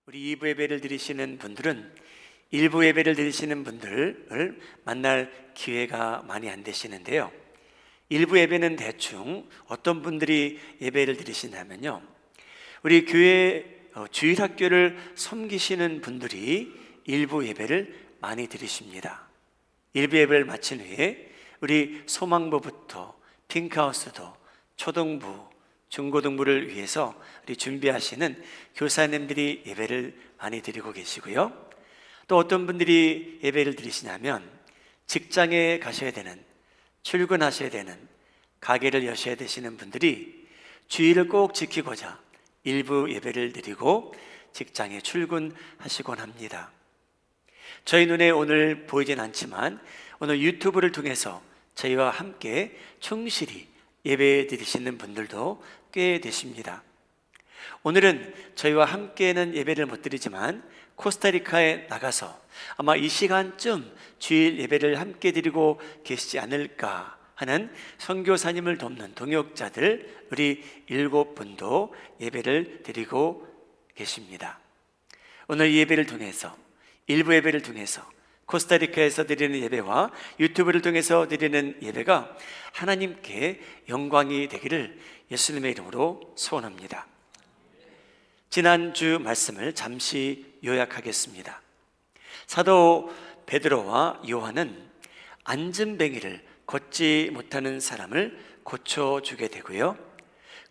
우리 2부 예배를 드리시는 분들은 1부 예배를 드리시는 분들을 만날 기회가 많이 안 되시는데요, 1부 예배는 대충 어떤 분들이 예배를 드리시냐면요, 우리 교회 주일학교를 섬기시는 분들이 1부 예배를 많이 드리십니다. 1부 예배를 마친 후에 우리 소망부부터 핑크하우스도 초등부, 중고등부를 위해서 우리 준비하시는 교사님들이 예배를 많이 드리고 계시고요, 또 어떤 분들이 예배를 드리시냐면 직장에 가셔야 되는, 출근하셔야 되는, 가게를 여셔야 되시는 분들이 주일을 꼭 지키고자 일부 예배를 드리고 직장에 출근하시곤 합니다. 저희 눈에 오늘 보이진 않지만 오늘 유튜브를 통해서 저희와 함께 충실히 예배 드리시는 분들도 꽤 되십니다. 오늘은 저희와 함께는 예배를 못 드리지만 코스타리카에 나가서 아마 이 시간쯤 주일 예배를 함께 드리고 계시지 않을까 하는 선교사님을 돕는 동역자들 우리 7분도 예배를 드리고 계십니다. 오늘 이 예배를 통해서, 일부 예배를 통해서 코스타리카에서 드리는 예배와 유튜브를 통해서 드리는 예배가 하나님께 영광이 되기를 예수님의 이름으로 소원합니다. 지난주 말씀을 잠시 요약하겠습니다. 사도 베드로와 요한은 안진뱅이를 걷지 못하는 사람을 고쳐주게 되고요,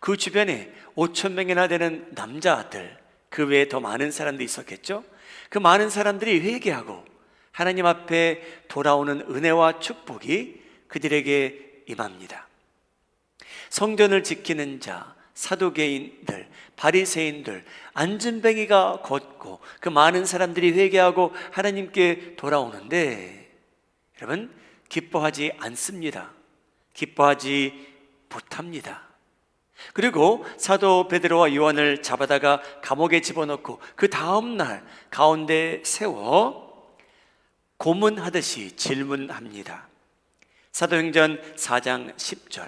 그 주변에 5,000명이나 되는 남자들, 그 외에 더 많은 사람들이 있었겠죠. 그 많은 사람들이 회개하고 하나님 앞에 돌아오는 은혜와 축복이 그들에게 임합니다. 성전을 지키는 자, 사두개인들, 바리새인들, 안진뱅이가 걷고 그 많은 사람들이 회개하고 하나님께 돌아오는데 여러분, 기뻐하지 않습니다. 기뻐하지 못합니다. 그리고 사도 베드로와 요한을 잡아다가 감옥에 집어넣고 그 다음날 가운데 세워 고문하듯이 질문합니다. 사도행전 4장 10절,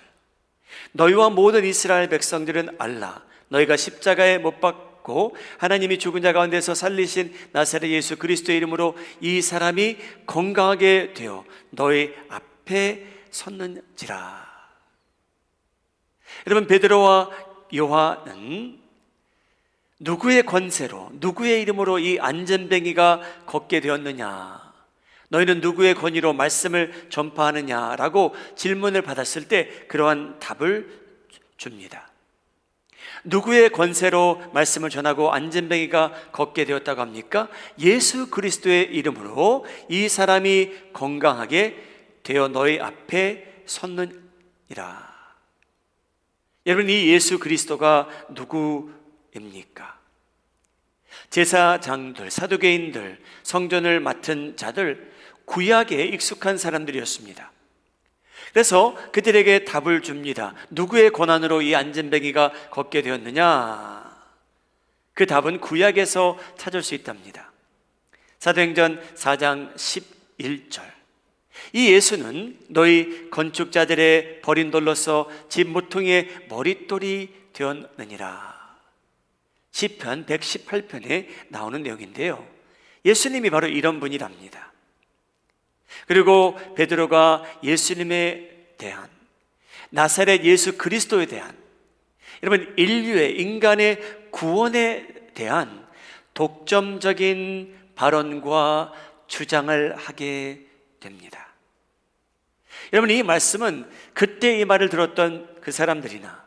너희와 모든 이스라엘 백성들은 알라, 너희가 십자가에 못 박고 하나님이 죽은 자 가운데서 살리신 나사렛 예수 그리스도의 이름으로 이 사람이 건강하게 되어 너희 앞에 섰는지라. 여러분, 베드로와 요한은 누구의 권세로, 누구의 이름으로 이 안진뱅이가 걷게 되었느냐, 너희는 누구의 권위로 말씀을 전파하느냐라고 질문을 받았을 때 그러한 답을 줍니다. 누구의 권세로 말씀을 전하고 안진뱅이가 걷게 되었다고 합니까? 예수 그리스도의 이름으로 이 사람이 건강하게 되어 너희 앞에 섰느니라. 여러분, 이 예수 그리스도가 누구입니까? 제사장들, 사두개인들, 성전을 맡은 자들, 구약에 익숙한 사람들이었습니다. 그래서 그들에게 답을 줍니다. 누구의 권한으로 이 안진뱅이가 걷게 되었느냐? 그 답은 구약에서 찾을 수 있답니다. 사도행전 4장 11절, 이 예수는 너희 건축자들의 버린 돌로서 집 모퉁이의 머릿돌이 되었느니라. 시편 118편에 나오는 내용인데요, 예수님이 바로 이런 분이랍니다. 그리고 베드로가 예수님에 대한, 나사렛 예수 그리스도에 대한, 여러분, 인류의, 인간의 구원에 대한 독점적인 발언과 주장을 하게 됩니다. 여러분, 이 말씀은 그때 이 말을 들었던 그 사람들이나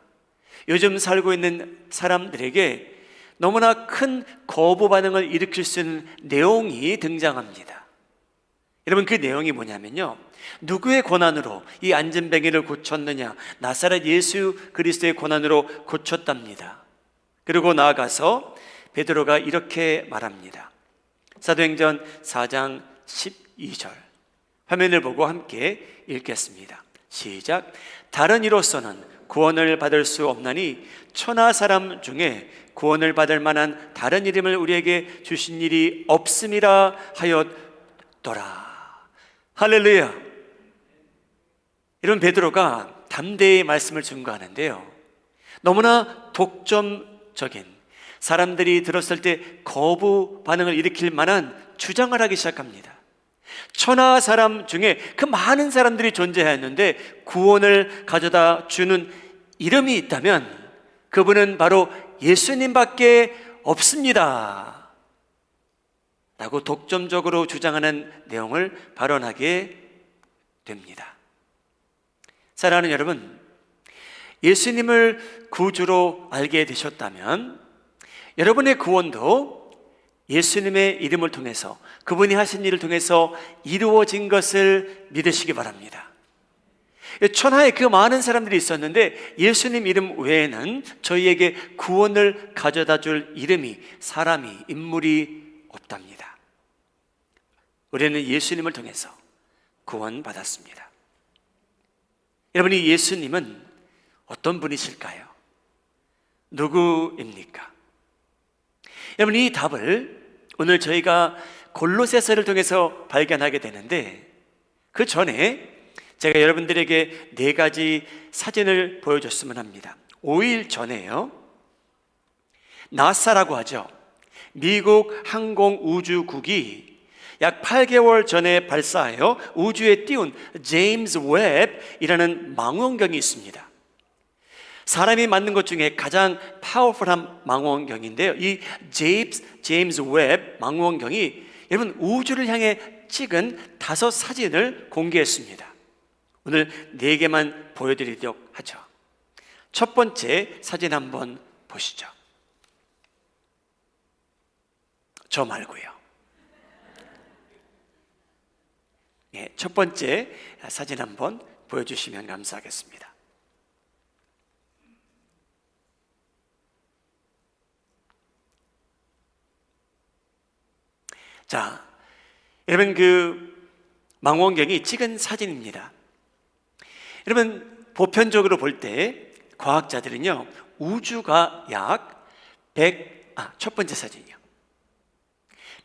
요즘 살고 있는 사람들에게 너무나 큰 거부 반응을 일으킬 수 있는 내용이 등장합니다. 여러분, 그 내용이 뭐냐면요, 누구의 권한으로 이 안진뱅이를 고쳤느냐? 나사렛 예수 그리스도의 권한으로 고쳤답니다. 그리고 나아가서 베드로가 이렇게 말합니다. 사도행전 4장 12절, 화면을 보고 함께 읽겠습니다. 시작. 다른 이로서는 구원을 받을 수 없나니 천하 사람 중에 구원을 받을 만한 다른 이름을 우리에게 주신 일이 없음이라 하였더라. 할렐루야. 이런 베드로가 담대히 말씀을 증거하는데요, 너무나 독점적인, 사람들이 들었을 때 거부 반응을 일으킬 만한 주장을 하기 시작합니다. 천하 사람 중에 그 많은 사람들이 존재하였는데 구원을 가져다 주는 이름이 있다면 그분은 바로 예수님밖에 없습니다 라고 독점적으로 주장하는 내용을 발언하게 됩니다. 사랑하는 여러분, 예수님을 구주로 알게 되셨다면 여러분의 구원도 예수님의 이름을 통해서, 그분이 하신 일을 통해서 이루어진 것을 믿으시기 바랍니다. 천하에 그 많은 사람들이 있었는데 예수님 이름 외에는 저희에게 구원을 가져다 줄 이름이, 사람이, 인물이 없답니다. 우리는 예수님을 통해서 구원받았습니다. 여러분, 이 예수님은 어떤 분이실까요? 누구입니까? 여러분, 이 답을 오늘 저희가 골로새서를 통해서 발견하게 되는데, 그 전에 제가 여러분들에게 4가지 사진을 보여줬으면 합니다. 5일 전에요, 나사라고 하죠. 미국 항공우주국이 약 8개월 전에 발사하여 우주에 띄운 제임스 웹이라는 망원경이 있습니다. 사람이 만든 것 중에 가장 파워풀한 망원경인데요, 이 제임스 웹 망원경이 여러분 우주를 향해 찍은 5 사진을 공개했습니다. 오늘 4개만 보여드리도록 하죠. 첫 번째 사진 한번 보시죠. 저 말고요. 첫 번째 사진 한번 보여주시면 감사하겠습니다. 자, 여러분, 그 망원경이 찍은 사진입니다. 여러분, 보편적으로 볼 때 과학자들은요, 우주가 약 첫 번째 사진이요,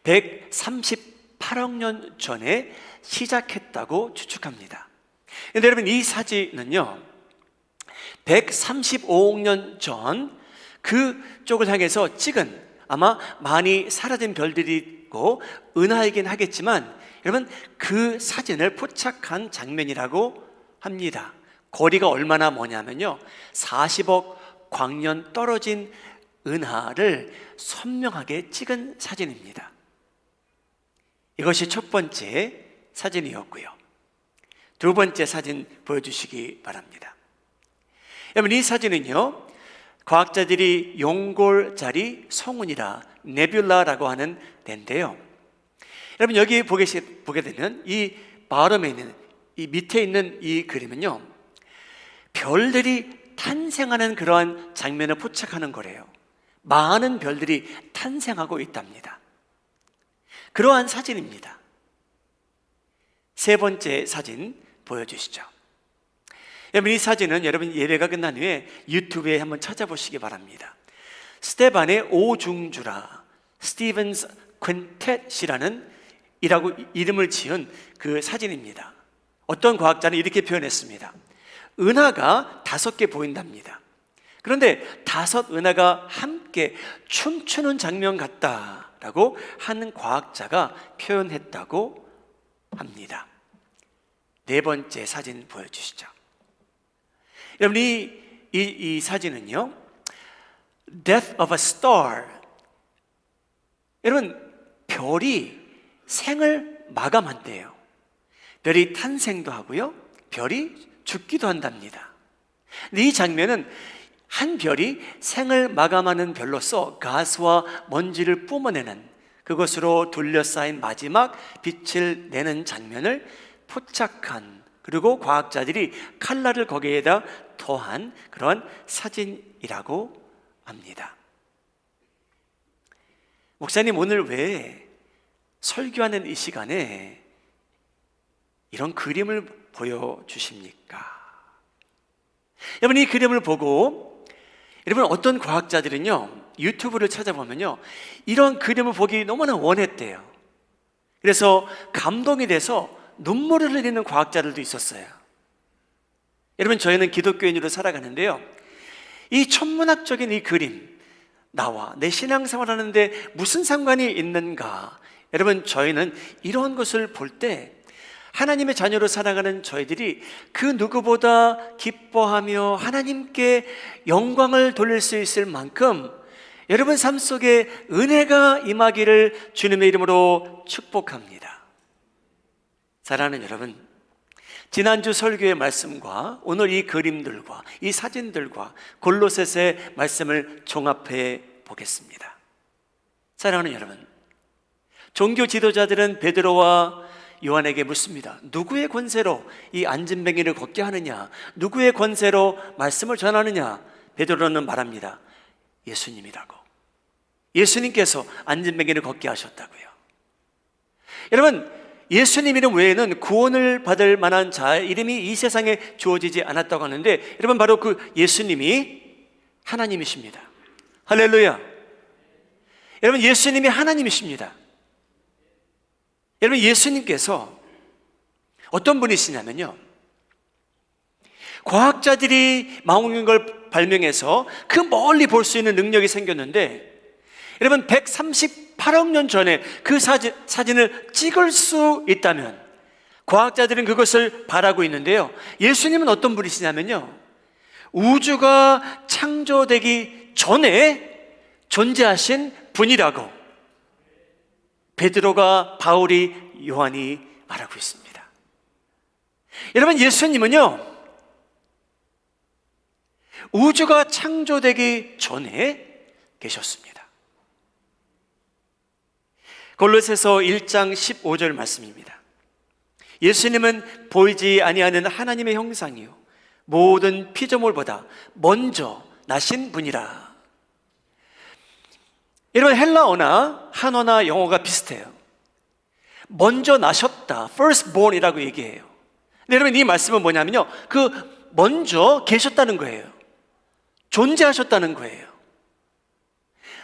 138억 년 전에 시작했다고 추측합니다. 그런데 여러분, 이 사진은요 135억 년 전 그쪽을 향해서 찍은, 아마 많이 사라진 별들이 있고 은하이긴 하겠지만 여러분, 그 사진을 포착한 장면이라고 합니다. 거리가 얼마나 머냐면요 40억 광년 떨어진 은하를 선명하게 찍은 사진입니다. 이것이 첫 번째 사진이었고요. 두 번째 사진 보여주시기 바랍니다. 여러분, 이 사진은요 과학자들이 용골자리 성운이라 네뷸라라고 하는 데인데요, 여러분 여기 보게 되면 이 바람에 있는, 이 밑에 있는 이 그림은요 별들이 탄생하는 그러한 장면을 포착하는 거래요. 많은 별들이 탄생하고 있답니다. 그러한 사진입니다. 세 번째 사진 보여주시죠. 여러분, 이 사진은 여러분 예배가 끝난 후에 유튜브에 한번 찾아보시기 바랍니다. 스테반의 오중주라, 스티븐스 퀸텟이라는 이라고 이름을 지은 그 사진입니다. 어떤 과학자는 이렇게 표현했습니다. 은하가 5개 보인답니다. 그런데 5 은하가 함께 춤추는 장면 같다라고 하는 과학자가 표현했다고 합니다. 네 번째 사진 보여주시죠. 여러분, 이 사진은요 Death of a Star, 여러분 별이 생을 마감한대요. 별이 탄생도 하고요 별이 죽기도 한답니다. 근데 이 장면은 한 별이 생을 마감하는 별로서 가스와 먼지를 뿜어내는, 그것으로 둘러싸인 마지막 빛을 내는 장면을 포착한, 그리고 과학자들이 칼라를 거기에다 더한 그런 사진이라고 합니다. 목사님, 오늘 왜 설교하는 이 시간에 이런 그림을 보여주십니까? 여러분, 이 그림을 보고 여러분 어떤 과학자들은요 유튜브를 찾아보면요 이런 그림을 보기 너무나 원했대요. 그래서 감동이 돼서 눈물을 흘리는 과학자들도 있었어요. 여러분, 저희는 기독교인으로 살아가는데요 이 천문학적인 이 그림, 나와 내 신앙생활하는데 무슨 상관이 있는가? 여러분, 저희는 이런 것을 볼 때 하나님의 자녀로 살아가는 저희들이 그 누구보다 기뻐하며 하나님께 영광을 돌릴 수 있을 만큼 여러분 삶 속에 은혜가 임하기를 주님의 이름으로 축복합니다. 사랑하는 여러분, 지난주 설교의 말씀과 오늘 이 그림들과 이 사진들과 골로새서의 말씀을 종합해 보겠습니다. 사랑하는 여러분, 종교 지도자들은 베드로와 요한에게 묻습니다. 누구의 권세로 이 안진뱅이를 걷게 하느냐? 누구의 권세로 말씀을 전하느냐? 베드로는 말합니다. 예수님이라고. 예수님께서 안진뱅이를 걷게 하셨다고요. 여러분, 예수님 이름 외에는 구원을 받을 만한 자의 이름이 이 세상에 주어지지 않았다고 하는데, 여러분, 바로 그 예수님이 하나님이십니다. 할렐루야. 여러분, 예수님이 하나님이십니다. 여러분, 예수님께서 어떤 분이시냐면요, 과학자들이 망원경을 발명해서 그 멀리 볼 수 있는 능력이 생겼는데, 여러분 138억 년 전에 그 사진을 찍을 수 있다면 과학자들은 그것을 바라고 있는데요, 예수님은 어떤 분이시냐면요, 우주가 창조되기 전에 존재하신 분이라고 베드로가, 바울이, 요한이 말하고 있습니다. 여러분, 예수님은요, 우주가 창조되기 전에 계셨습니다. 골로새서 1장 15절 말씀입니다. 예수님은 보이지 아니하는 하나님의 형상이요 모든 피조물보다 먼저 나신 분이라. 여러분, 헬라어나 한어나 영어가 비슷해요. 먼저 나셨다, firstborn이라고 얘기해요. 근데 여러분, 이 말씀은 뭐냐면요, 그 먼저 계셨다는 거예요. 존재하셨다는 거예요.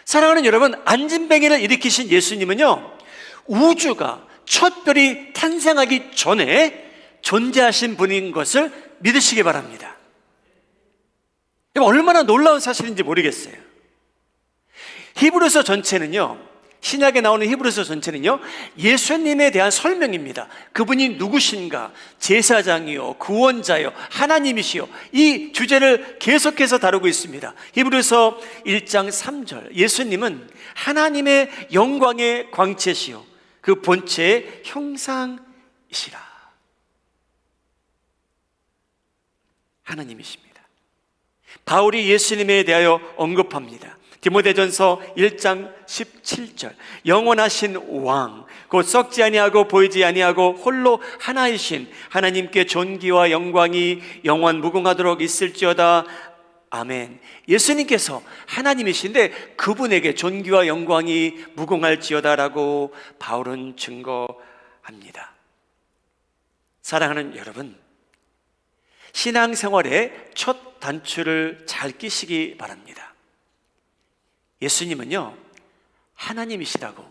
사랑하는 여러분, 안진뱅이를 일으키신 예수님은요, 우주가 첫 별이 탄생하기 전에 존재하신 분인 것을 믿으시기 바랍니다. 얼마나 놀라운 사실인지 모르겠어요. 히브리서 전체는요, 신약에 나오는 히브리서 전체는요, 예수님에 대한 설명입니다. 그분이 누구신가, 제사장이요, 구원자요, 하나님이시요, 이 주제를 계속해서 다루고 있습니다. 히브리서 1장 3절, 예수님은 하나님의 영광의 광채시요 그 본체의 형상이시라. 하나님이십니다. 바울이 예수님에 대하여 언급합니다. 디모데전서 1장 17절, 영원하신 왕, 곧 썩지 아니하고 보이지 아니하고 홀로 하나이신 하나님께 존귀와 영광이 영원 무궁하도록 있을지어다. 아멘. 예수님께서 하나님이신데 그분에게 존귀와 영광이 무궁할지어다라고 바울은 증거합니다. 사랑하는 여러분, 신앙생활의 첫 단추를 잘 끼시기 바랍니다. 예수님은요, 하나님이시라고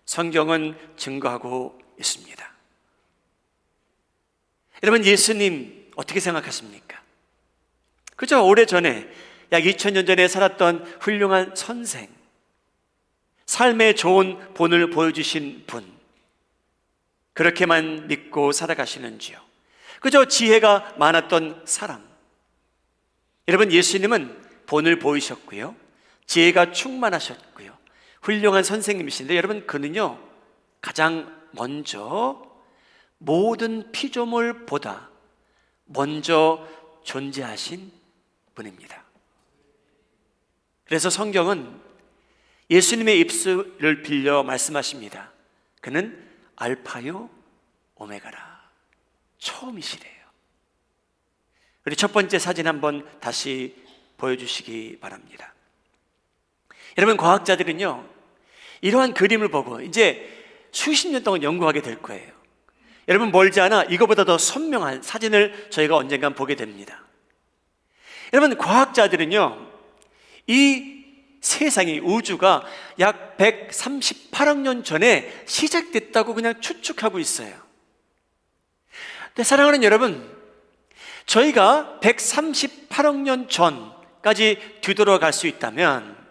성경은 증거하고 있습니다. 여러분, 예수님 어떻게 생각하십니까? 그죠? 오래전에 약 2000년 전에 살았던 훌륭한 선생, 삶의 좋은 본을 보여주신 분, 그렇게만 믿고 살아가시는지요? 그저 지혜가 많았던 사람. 여러분, 예수님은 본을 보이셨고요, 지혜가 충만하셨고요, 훌륭한 선생님이신데, 여러분, 그는요 가장 먼저 모든 피조물보다 먼저 존재하신 분입니다. 그래서 성경은 예수님의 입술을 빌려 말씀하십니다. 그는 알파요 오메가라, 처음이시래요. 우리 첫 번째 사진 한번 다시 보여주시기 바랍니다. 여러분, 과학자들은요 이러한 그림을 보고 이제 수십 년 동안 연구하게 될 거예요. 여러분, 멀지 않아 이거보다 더 선명한 사진을 저희가 언젠간 보게 됩니다. 여러분, 과학자들은요 이 세상이, 우주가 약 138억 년 전에 시작됐다고 그냥 추측하고 있어요. 근데 사랑하는 여러분, 저희가 138억 년 전까지 뒤돌아갈 수 있다면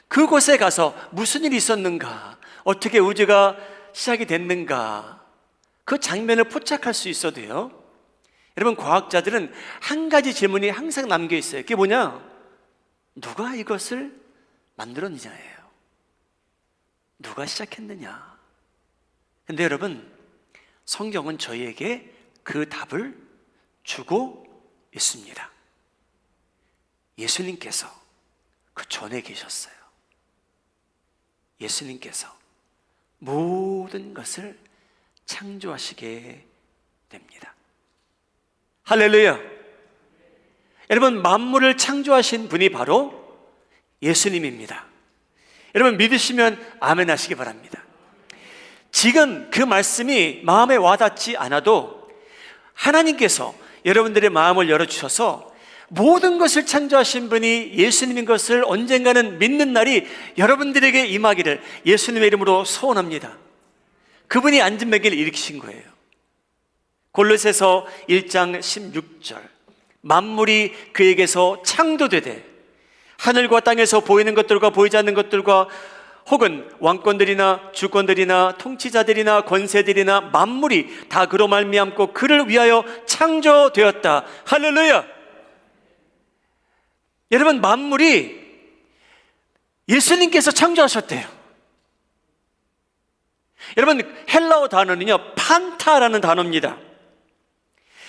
그곳에 가서 무슨 일이 있었는가, 어떻게 우주가 시작이 됐는가, 그 장면을 포착할 수 있어도요, 여러분, 과학자들은 한 가지 질문이 항상 남겨 있어요. 그게 뭐냐? 누가 이것을 만들었느냐예요. 누가 시작했느냐. 근데 여러분, 성경은 저희에게 그 답을 주고 있습니다. 예수님께서 그 전에 계셨어요. 예수님께서 모든 것을 창조하시게 됩니다. 할렐루야. 여러분, 만물을 창조하신 분이 바로 예수님입니다. 여러분, 믿으시면 아멘 하시기 바랍니다. 지금 그 말씀이 마음에 와닿지 않아도 하나님께서 여러분들의 마음을 열어주셔서 모든 것을 창조하신 분이 예수님인 것을 언젠가는 믿는 날이 여러분들에게 임하기를 예수님의 이름으로 소원합니다. 그분이 앉은 매기를 일으키신 거예요. 골로새서 1장 16절, 만물이 그에게서 창조되되 하늘과 땅에서 보이는 것들과 보이지 않는 것들과 혹은 왕권들이나 주권들이나 통치자들이나 권세들이나 만물이 다 그로 말미암고 그를 위하여 창조되었다. 할렐루야. 여러분, 만물이 예수님께서 창조하셨대요. 여러분, 헬라어 단어는요, 판타라는 단어입니다.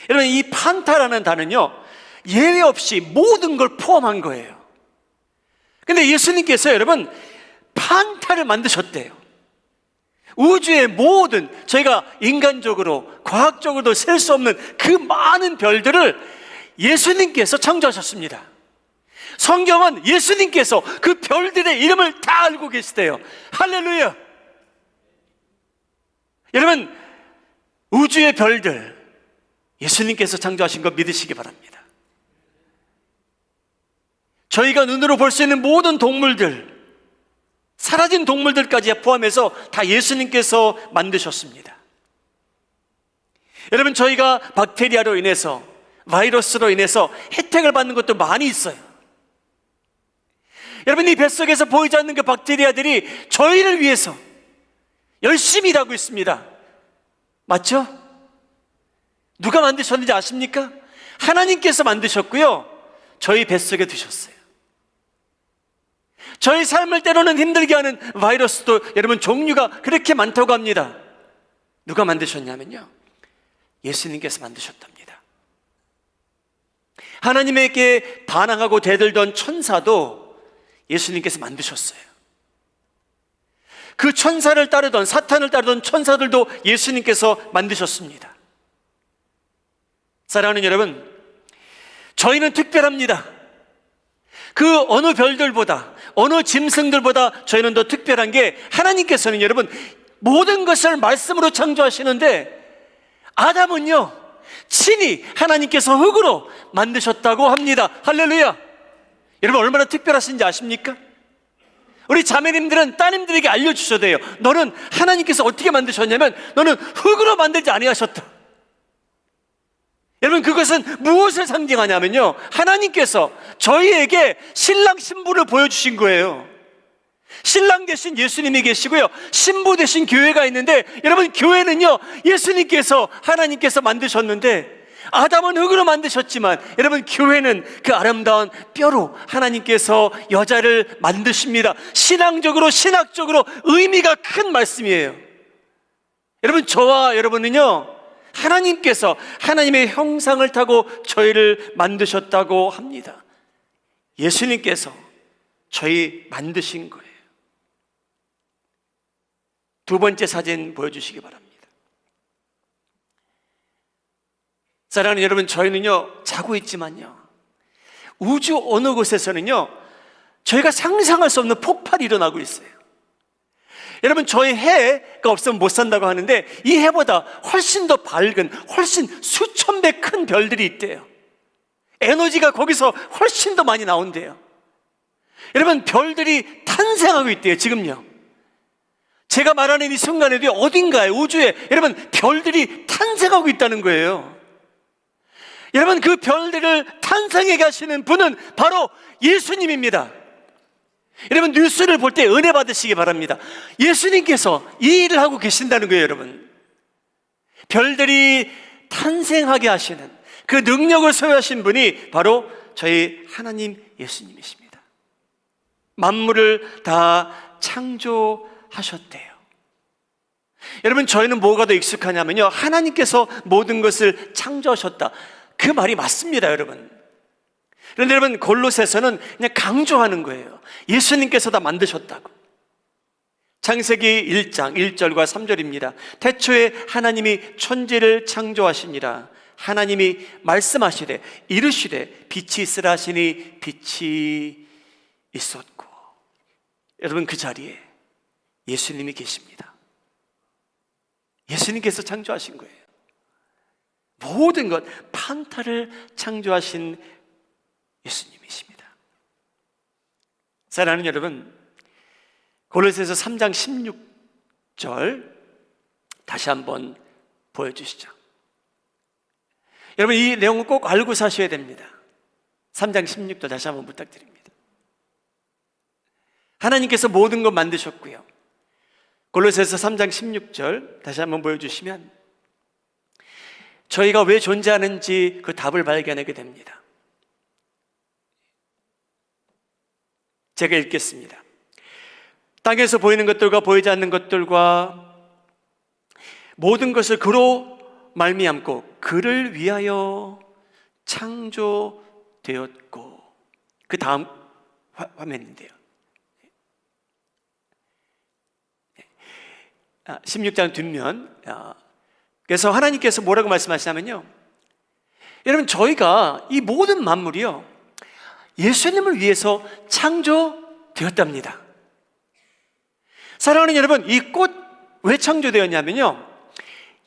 여러분, 이 판타라는 단어는요, 예외 없이 모든 걸 포함한 거예요. 근데 예수님께서 여러분, 판타를 만드셨대요. 우주의 모든, 저희가 인간적으로, 과학적으로도 셀 수 없는 그 많은 별들을 예수님께서 창조하셨습니다. 성경은 예수님께서 그 별들의 이름을 다 알고 계시대요. 할렐루야. 여러분, 우주의 별들 예수님께서 창조하신 거 믿으시기 바랍니다. 저희가 눈으로 볼 수 있는 모든 동물들, 사라진 동물들까지 포함해서 다 예수님께서 만드셨습니다. 여러분, 저희가 박테리아로 인해서, 바이러스로 인해서 혜택을 받는 것도 많이 있어요. 여러분, 이 뱃속에서 보이지 않는 그 박테리아들이 저희를 위해서 열심히 일하고 있습니다. 맞죠? 누가 만드셨는지 아십니까? 하나님께서 만드셨고요, 저희 뱃속에 두셨어요. 저희 삶을 때로는 힘들게 하는 바이러스도 여러분 종류가 그렇게 많다고 합니다. 누가 만드셨냐면요, 예수님께서 만드셨답니다. 하나님에게 반항하고 대들던 천사도 예수님께서 만드셨어요. 그 천사를 따르던, 사탄을 따르던 천사들도 예수님께서 만드셨습니다. 사랑하는 여러분, 저희는 특별합니다. 그 어느 별들보다, 어느 짐승들보다 저희는 더 특별한 게, 하나님께서는 여러분 모든 것을 말씀으로 창조하시는데 아담은요, 친히 하나님께서 흙으로 만드셨다고 합니다. 할렐루야. 여러분, 얼마나 특별하신지 아십니까? 우리 자매님들은 따님들에게 알려주셔야 돼요. 너는 하나님께서 어떻게 만드셨냐면 너는 흙으로 만들지 아니하셨다. 여러분, 그것은 무엇을 상징하냐면요, 하나님께서 저희에게 신랑 신부를 보여주신 거예요. 신랑 대신 예수님이 계시고요, 신부 대신 교회가 있는데, 여러분, 교회는요 예수님께서, 하나님께서 만드셨는데, 아담은 흙으로 만드셨지만 여러분, 교회는 그 아름다운 뼈로 하나님께서 여자를 만드십니다. 신앙적으로, 신학적으로 의미가 큰 말씀이에요. 여러분, 저와 여러분은요, 하나님께서 하나님의 형상을 타고 저희를 만드셨다고 합니다. 예수님께서 저희 만드신 거예요. 두 번째 사진 보여주시기 바랍니다. 사랑하는 여러분, 저희는요 자고 있지만요, 우주 어느 곳에서는요 저희가 상상할 수 없는 폭발이 일어나고 있어요. 여러분, 저희 해가 없으면 못 산다고 하는데, 이 해보다 훨씬 더 밝은, 훨씬 수천 배 큰 별들이 있대요. 에너지가 거기서 훨씬 더 많이 나온대요. 여러분, 별들이 탄생하고 있대요. 지금요, 제가 말하는 이 순간에도 어딘가에, 우주에 여러분 별들이 탄생하고 있다는 거예요. 여러분, 그 별들을 탄생하게 하시는 분은 바로 예수님입니다. 여러분, 뉴스를 볼 때 은혜 받으시기 바랍니다. 예수님께서 이 일을 하고 계신다는 거예요, 여러분. 별들이 탄생하게 하시는 그 능력을 소유하신 분이 바로 저희 하나님 예수님이십니다. 만물을 다 창조하셨대요. 여러분, 저희는 뭐가 더 익숙하냐면요, 하나님께서 모든 것을 창조하셨다, 그 말이 맞습니다, 여러분. 그런데 여러분, 골로새서는 그냥 강조하는 거예요. 예수님께서 다 만드셨다고. 창세기 1장 1절과 3절입니다. 태초에 하나님이 천지를 창조하시니라. 하나님이 말씀하시되 이르시되 빛이 있으라 하시니 빛이 있었고. 여러분, 그 자리에 예수님이 계십니다. 예수님께서 창조하신 거예요. 모든 것, 판타를 창조하신 예수님이십니다. 사랑하는 여러분, 골로새서 3장 16절 다시 한번 보여주시죠. 여러분, 이 내용을 꼭 알고 사셔야 됩니다. 3장 16절 다시 한번 부탁드립니다. 하나님께서 모든 것 만드셨고요. 골로새서 3장 16절 다시 한번 보여주시면 저희가 왜 존재하는지 그 답을 발견하게 됩니다. 제가 읽겠습니다. 땅에서 보이는 것들과 보이지 않는 것들과 모든 것을 그로 말미암고 그를 위하여 창조되었고. 그 다음 화면인데요, 16장 뒷면. 그래서 하나님께서 뭐라고 말씀하시냐면요, 여러분, 저희가 이 모든 만물이요 예수님을 위해서 창조되었답니다. 사랑하는 여러분, 이 꽃 왜 창조되었냐면요,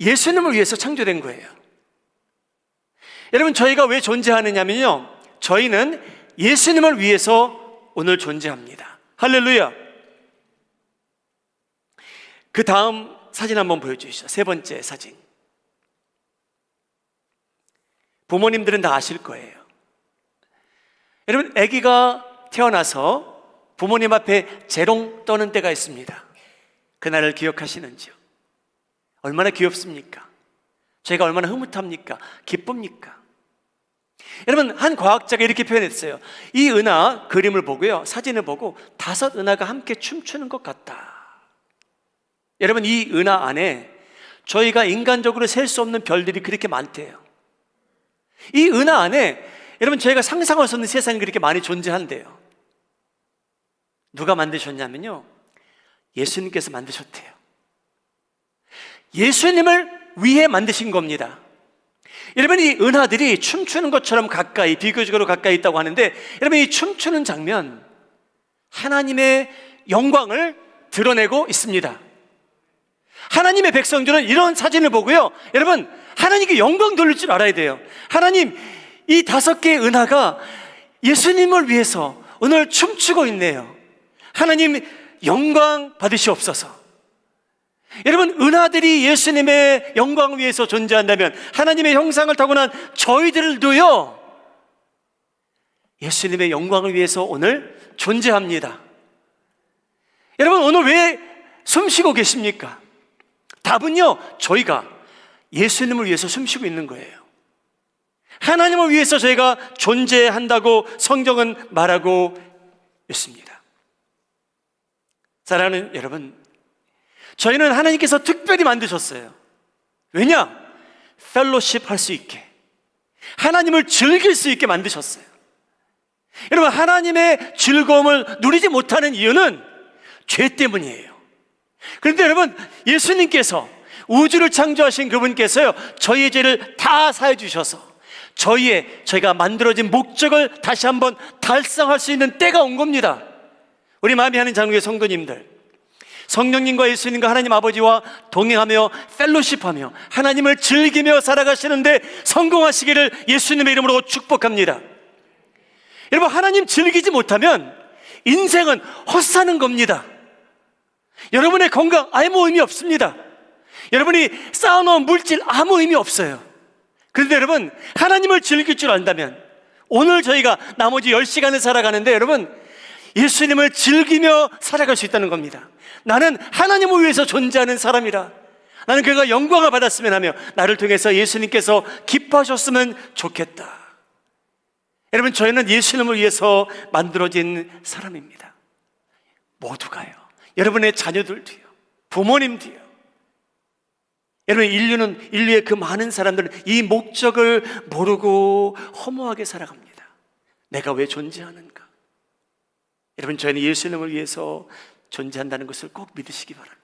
예수님을 위해서 창조된 거예요. 여러분, 저희가 왜 존재하느냐면요, 저희는 예수님을 위해서 오늘 존재합니다. 할렐루야. 그 다음 사진 한번 보여주시죠. 세 번째 사진. 부모님들은 다 아실 거예요. 여러분, 아기가 태어나서 부모님 앞에 재롱 떠는 때가 있습니다. 그날을 기억하시는지요? 얼마나 귀엽습니까? 저희가 얼마나 흐뭇합니까? 기쁩니까? 여러분, 한 과학자가 이렇게 표현했어요. 이 은하 그림을 보고요, 사진을 보고 5 은하가 함께 춤추는 것 같다. 여러분, 이 은하 안에 저희가 인간적으로 셀 수 없는 별들이 그렇게 많대요. 이 은하 안에 여러분, 저희가 상상할 수 없는 세상이 그렇게 많이 존재한대요. 누가 만드셨냐면요, 예수님께서 만드셨대요. 예수님을 위해 만드신 겁니다. 여러분, 이 은하들이 춤추는 것처럼 가까이, 비교적으로 가까이 있다고 하는데, 여러분, 이 춤추는 장면, 하나님의 영광을 드러내고 있습니다. 하나님의 백성들은 이런 사진을 보고요, 여러분, 하나님께 영광 돌릴 줄 알아야 돼요. 하나님, 이 5개의 은하가 예수님을 위해서 오늘 춤추고 있네요. 하나님, 영광 받으시옵소서. 여러분, 은하들이 예수님의 영광을 위해서 존재한다면 하나님의 형상을 타고난 저희들도요 예수님의 영광을 위해서 오늘 존재합니다. 여러분, 오늘 왜 숨쉬고 계십니까? 답은요, 저희가 예수님을 위해서 숨쉬고 있는 거예요. 하나님을 위해서 저희가 존재한다고 성경은 말하고 있습니다. 사랑하는 여러분, 저희는 하나님께서 특별히 만드셨어요. 왜냐? 펠로십 할 수 있게, 하나님을 즐길 수 있게 만드셨어요. 여러분, 하나님의 즐거움을 누리지 못하는 이유는 죄 때문이에요. 그런데 여러분, 예수님께서, 우주를 창조하신 그분께서요 저희의 죄를 다 사해 주셔서 저희가 만들어진 목적을 다시 한번 달성할 수 있는 때가 온 겁니다. 우리 마음이 하는 장로의 성도님들, 성령님과 예수님과 하나님 아버지와 동행하며 펠로십하며 하나님을 즐기며 살아가시는데 성공하시기를 예수님의 이름으로 축복합니다. 여러분, 하나님 즐기지 못하면 인생은 헛사는 겁니다. 여러분의 건강 아무 의미 없습니다. 여러분이 쌓아놓은 물질 아무 의미 없어요. 그런데 여러분, 하나님을 즐길 줄 안다면, 오늘 저희가 나머지 10시간을 살아가는데 여러분, 예수님을 즐기며 살아갈 수 있다는 겁니다. 나는 하나님을 위해서 존재하는 사람이라, 나는 그가 영광을 받았으면 하며 나를 통해서 예수님께서 기뻐하셨으면 좋겠다. 여러분, 저희는 예수님을 위해서 만들어진 사람입니다. 모두가요. 여러분의 자녀들도요, 부모님도요. 여러분, 인류의 그 많은 사람들은 이 목적을 모르고 허무하게 살아갑니다. 내가 왜 존재하는가? 여러분, 저희는 예수님을 위해서 존재한다는 것을 꼭 믿으시기 바랍니다.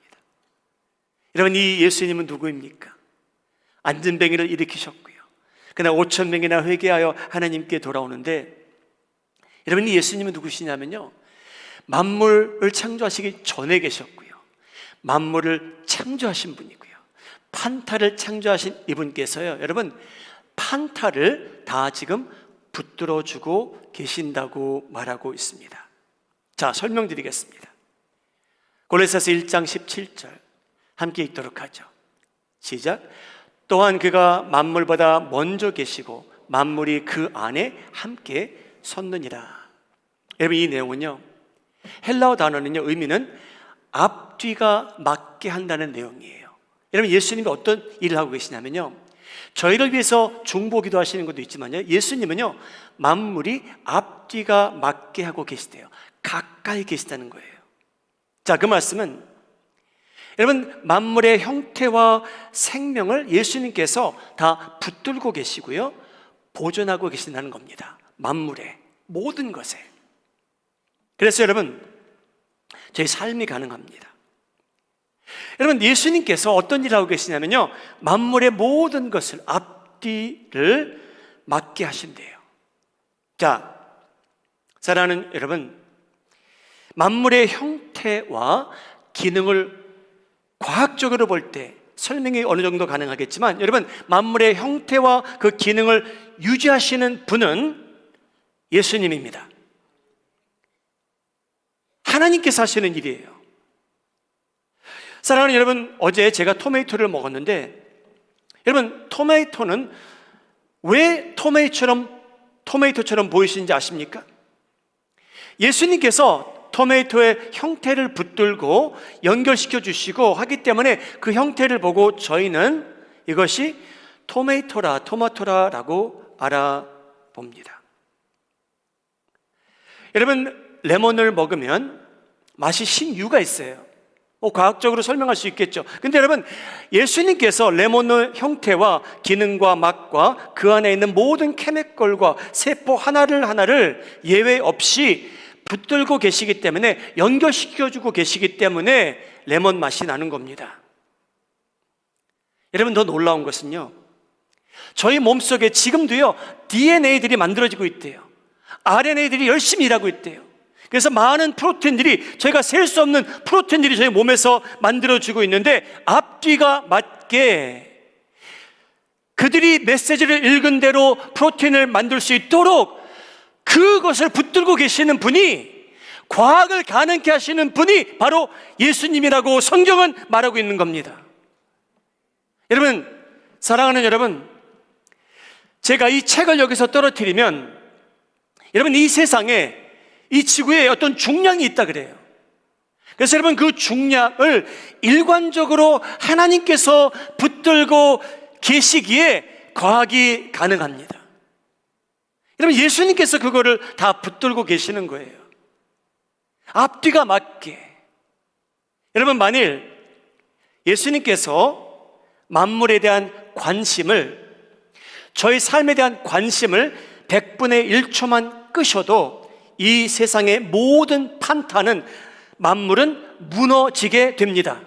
여러분, 이 예수님은 누구입니까? 안전뱅이를 일으키셨고요, 그날 5,000명이나 회개하여 하나님께 돌아오는데, 여러분, 이 예수님은 누구시냐면요, 만물을 창조하시기 전에 계셨고요, 만물을 창조하신 분이고요, 판타를 창조하신 이분께서요, 여러분, 판타를 다 지금 붙들어주고 계신다고 말하고 있습니다. 자, 설명드리겠습니다. 골로새서 1장 17절 함께 읽도록 하죠. 시작. 또한 그가 만물보다 먼저 계시고 만물이 그 안에 함께 섰느니라. 여러분, 이 내용은요, 헬라어 단어는요, 의미는 앞뒤가 맞게 한다는 내용이에요. 여러분, 예수님이 어떤 일을 하고 계시냐면요, 저희를 위해서 중보기도 하시는 것도 있지만요, 예수님은요, 만물이 앞뒤가 맞게 하고 계시대요. 가까이 계시다는 거예요. 자, 그 말씀은 여러분, 만물의 형태와 생명을 예수님께서 다 붙들고 계시고요, 보존하고 계신다는 겁니다. 만물의 모든 것에. 그래서 여러분, 저희 삶이 가능합니다. 여러분, 예수님께서 어떤 일을 하고 계시냐면요, 만물의 모든 것을 앞뒤를 맞게 하신대요. 자, 사랑하는 여러분, 만물의 형태와 기능을 과학적으로 볼 때 설명이 어느 정도 가능하겠지만, 여러분, 만물의 형태와 그 기능을 유지하시는 분은 예수님입니다. 하나님께서 하시는 일이에요. 사랑하는 여러분, 어제 제가 토마토를 먹었는데, 여러분, 토마토는 왜 토마토처럼 보이시는지 아십니까? 예수님께서 토마토의 형태를 붙들고 연결시켜 주시고 하기 때문에 그 형태를 보고 저희는 이것이 토마토라라고 알아봅니다. 여러분, 레몬을 먹으면 맛이 신유가 있어요. 과학적으로 설명할 수 있겠죠. 근데 여러분, 예수님께서 레몬의 형태와 기능과 맛과 그 안에 있는 모든 케미컬과 세포 하나를 예외 없이 붙들고 계시기 때문에, 연결시켜주고 계시기 때문에 레몬 맛이 나는 겁니다. 여러분, 더 놀라운 것은요, 저희 몸속에 지금도요, DNA들이 만들어지고 있대요. RNA들이 열심히 일하고 있대요. 그래서 많은 프로틴들이, 저희가 셀 수 없는 프로틴들이 저희 몸에서 만들어지고 있는데, 앞뒤가 맞게 그들이 메시지를 읽은 대로 프로틴을 만들 수 있도록 그것을 붙들고 계시는 분이, 과학을 가능케 하시는 분이 바로 예수님이라고 성경은 말하고 있는 겁니다. 여러분, 사랑하는 여러분, 제가 이 책을 여기서 떨어뜨리면, 여러분, 이 세상에, 이 지구에 어떤 중량이 있다 그래요. 그래서 여러분, 그 중량을 일관적으로 하나님께서 붙들고 계시기에 과학이 가능합니다. 여러분, 예수님께서 그거를 다 붙들고 계시는 거예요. 앞뒤가 맞게. 여러분, 만일 예수님께서 만물에 대한 관심을, 저희 삶에 대한 관심을 100분의 1초만 끄셔도 이 세상의 모든 판타는, 만물은 무너지게 됩니다.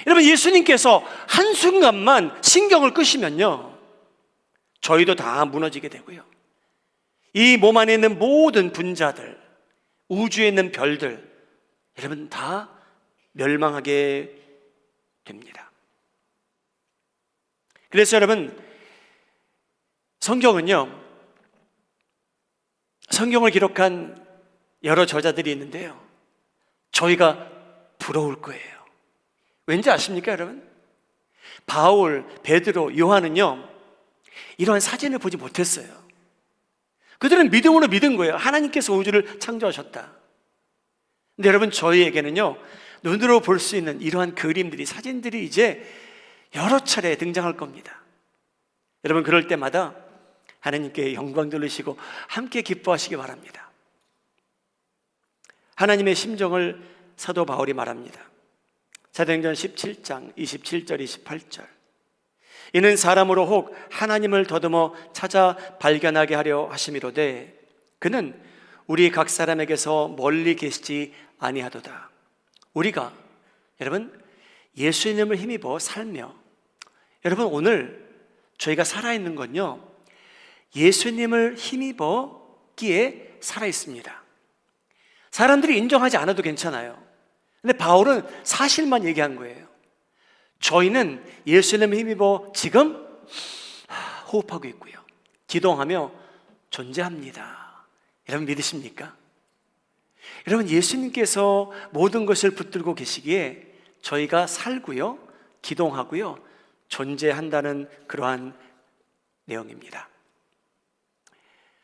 여러분, 예수님께서 한순간만 신경을 끄시면요, 저희도 다 무너지게 되고요, 이 몸 안에 있는 모든 분자들, 우주에 있는 별들, 여러분, 다 멸망하게 됩니다. 그래서 여러분, 성경은요, 성경을 기록한 여러 저자들이 있는데요, 저희가 부러울 거예요. 왠지 아십니까, 여러분? 바울, 베드로, 요한은요, 이러한 사진을 보지 못했어요. 그들은 믿음으로 믿은 거예요. 하나님께서 우주를 창조하셨다. 근데 여러분, 저희에게는요, 눈으로 볼 수 있는 이러한 그림들이, 사진들이 이제 여러 차례 등장할 겁니다. 여러분, 그럴 때마다 하나님께 영광 돌리시고 함께 기뻐하시기 바랍니다. 하나님의 심정을 사도 바울이 말합니다. 사도행전 17장 27절 28절. 이는 사람으로 혹 하나님을 더듬어 찾아 발견하게 하려 하심이로되 그는 우리 각 사람에게서 멀리 계시지 아니하도다. 우리가, 여러분, 예수님을 힘입어 살며, 여러분, 오늘 저희가 살아있는 건요, 예수님을 힘입었기에 살아있습니다. 사람들이 인정하지 않아도 괜찮아요. 근데 바울은 사실만 얘기한 거예요. 저희는 예수님을 힘입어 지금 호흡하고 있고요, 기동하며 존재합니다. 여러분, 믿으십니까? 여러분, 예수님께서 모든 것을 붙들고 계시기에 저희가 살고요, 기동하고요, 존재한다는 그러한 내용입니다.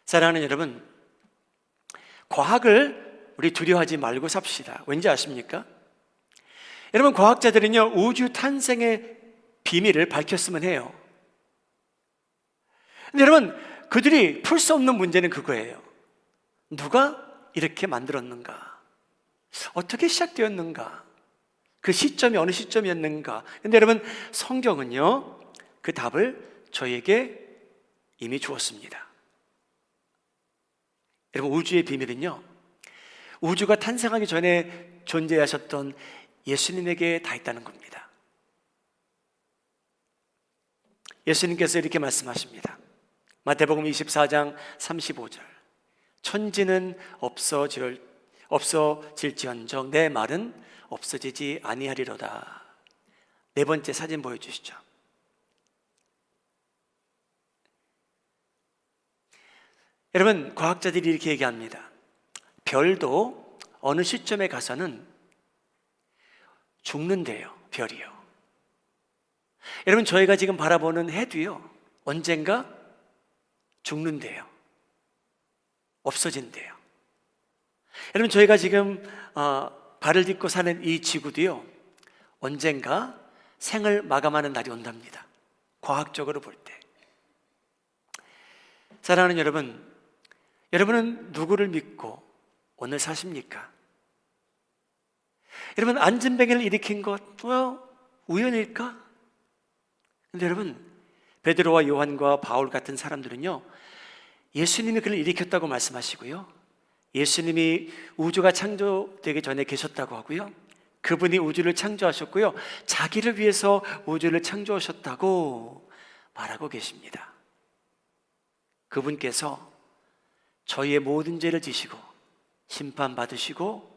사랑하는 여러분, 과학을 우리 두려워하지 말고 삽시다. 왠지 아십니까? 여러분, 과학자들은요, 우주 탄생의 비밀을 밝혔으면 해요. 근데 여러분, 그들이 풀 수 없는 문제는 그거예요. 누가 이렇게 만들었는가? 어떻게 시작되었는가? 그 시점이 어느 시점이었는가? 근데 여러분, 성경은요, 그 답을 저희에게 이미 주었습니다. 여러분, 우주의 비밀은요, 우주가 탄생하기 전에 존재하셨던 예수님에게 다 있다는 겁니다. 예수님께서 이렇게 말씀하십니다. 마태복음 24장 35절. 천지는 없어질지언정 내 말은 없어지지 아니하리로다. 네 번째 사진 보여주시죠. 여러분, 과학자들이 이렇게 얘기합니다. 별도 어느 시점에 가서는 죽는데요, 별이요. 여러분, 저희가 지금 바라보는 해도요, 언젠가 죽는데요, 없어진대요. 여러분, 저희가 지금 발을 딛고 사는 이 지구도요, 언젠가 생을 마감하는 날이 온답니다. 과학적으로 볼 때. 사랑하는 여러분, 여러분은 누구를 믿고 오늘 사십니까? 여러분, 안전뱅이를 일으킨 것 우연일까? 근데 여러분, 베드로와 요한과 바울 같은 사람들은요, 예수님이 그를 일으켰다고 말씀하시고요, 예수님이 우주가 창조되기 전에 계셨다고 하고요, 그분이 우주를 창조하셨고요, 자기를 위해서 우주를 창조하셨다고 말하고 계십니다. 그분께서 저희의 모든 죄를 지시고 심판받으시고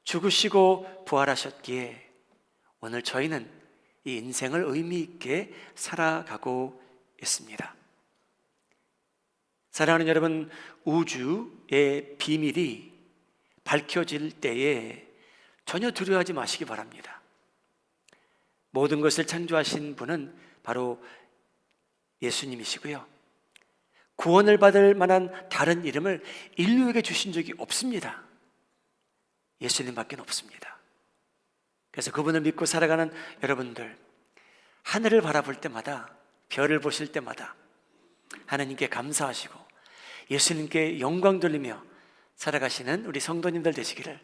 죽으시고 부활하셨기에 오늘 저희는 이 인생을 의미 있게 살아가고 있습니다. 사랑하는 여러분, 우주의 비밀이 밝혀질 때에 전혀 두려워하지 마시기 바랍니다. 모든 것을 창조하신 분은 바로 예수님이시고요, 구원을 받을 만한 다른 이름을 인류에게 주신 적이 없습니다. 예수님밖에 없습니다. 그래서 그분을 믿고 살아가는 여러분들, 하늘을 바라볼 때마다, 별을 보실 때마다 하나님께 감사하시고 예수님께 영광 돌리며 살아가시는 우리 성도님들 되시기를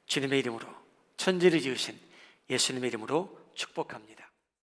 주님의 이름으로, 천지를 지으신 예수님의 이름으로 축복합니다.